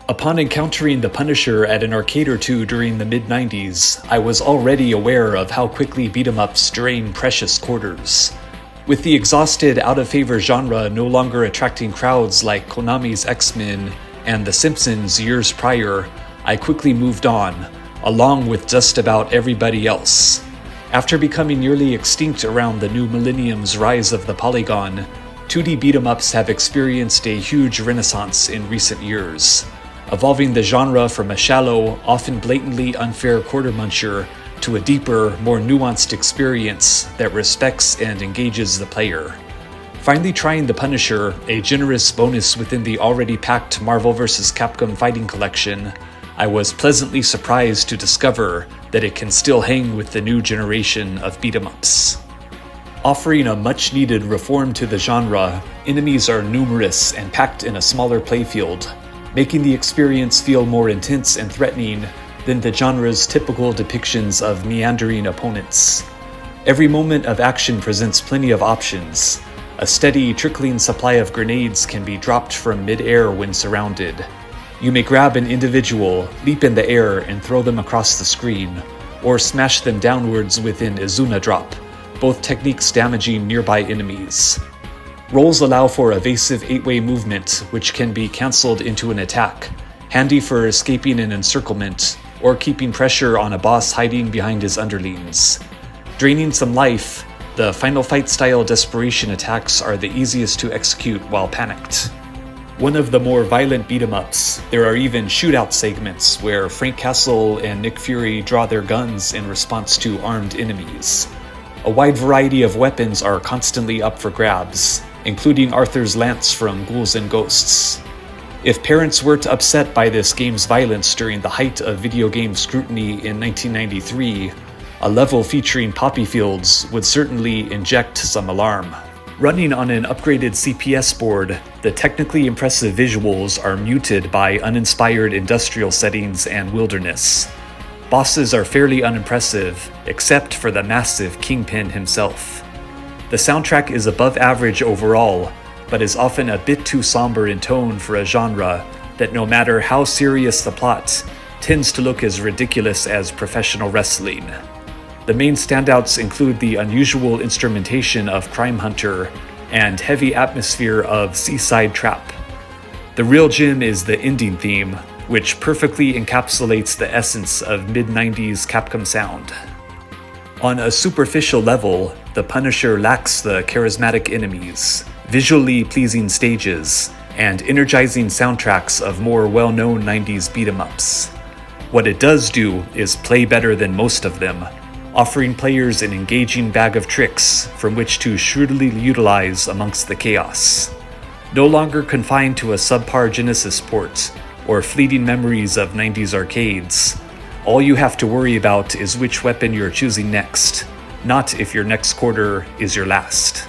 Upon encountering the Punisher at an arcade or two during the mid-90s, I was already aware of how quickly beat-em-ups drain precious quarters. With the exhausted, out-of-favor genre no longer attracting crowds like Konami's X-Men and The Simpsons years prior, I quickly moved on, along with just about everybody else. After becoming nearly extinct around the new millennium's rise of the polygon, 2D beat-em-ups have experienced a huge renaissance in recent years, evolving the genre from a shallow, often blatantly unfair quarter muncher to a deeper, more nuanced experience that respects and engages the player. Finally trying the Punisher, a generous bonus within the already packed Marvel vs. Capcom fighting collection, I was pleasantly surprised to discover that it can still hang with the new generation of beat-em-ups. Offering a much-needed reform to the genre, enemies are numerous and packed in a smaller playfield, making the experience feel more intense and threatening than the genre's typical depictions of meandering opponents. Every moment of action presents plenty of options. A steady, trickling supply of grenades can be dropped from mid-air when surrounded. You may grab an individual, leap in the air, and throw them across the screen, or smash them downwards with an Izuna drop, both techniques damaging nearby enemies. Rolls allow for evasive 8-way movement, which can be cancelled into an attack, handy for escaping an encirclement, or keeping pressure on a boss hiding behind his underlings. Draining some life, the Final Fight-style desperation attacks are the easiest to execute while panicked. One of the more violent beat-em-ups, there are even shootout segments where Frank Castle and Nick Fury draw their guns in response to armed enemies. A wide variety of weapons are constantly up for grabs, including Arthur's lance from Ghouls and Ghosts. If parents weren't upset by this game's violence during the height of video game scrutiny in 1993, a level featuring poppy fields would certainly inject some alarm. Running on an upgraded CPS board, the technically impressive visuals are muted by uninspired industrial settings and wilderness. Bosses are fairly unimpressive, except for the massive Kingpin himself. The soundtrack is above average overall, but is often a bit too somber in tone for a genre that, no matter how serious the plot, tends to look as ridiculous as professional wrestling. The main standouts include the unusual instrumentation of Crime Hunter and heavy atmosphere of Seaside Trap. The real gem is the ending theme, which perfectly encapsulates the essence of mid-90s Capcom sound. On a superficial level, the Punisher lacks the charismatic enemies, visually pleasing stages, and energizing soundtracks of more well-known 90s beat-em-ups. What it does do is play better than most of them, offering players an engaging bag of tricks from which to shrewdly utilize amongst the chaos. No longer confined to a subpar Genesis port or fleeting memories of 90s arcades, all you have to worry about is which weapon you're choosing next, not if your next quarter is your last.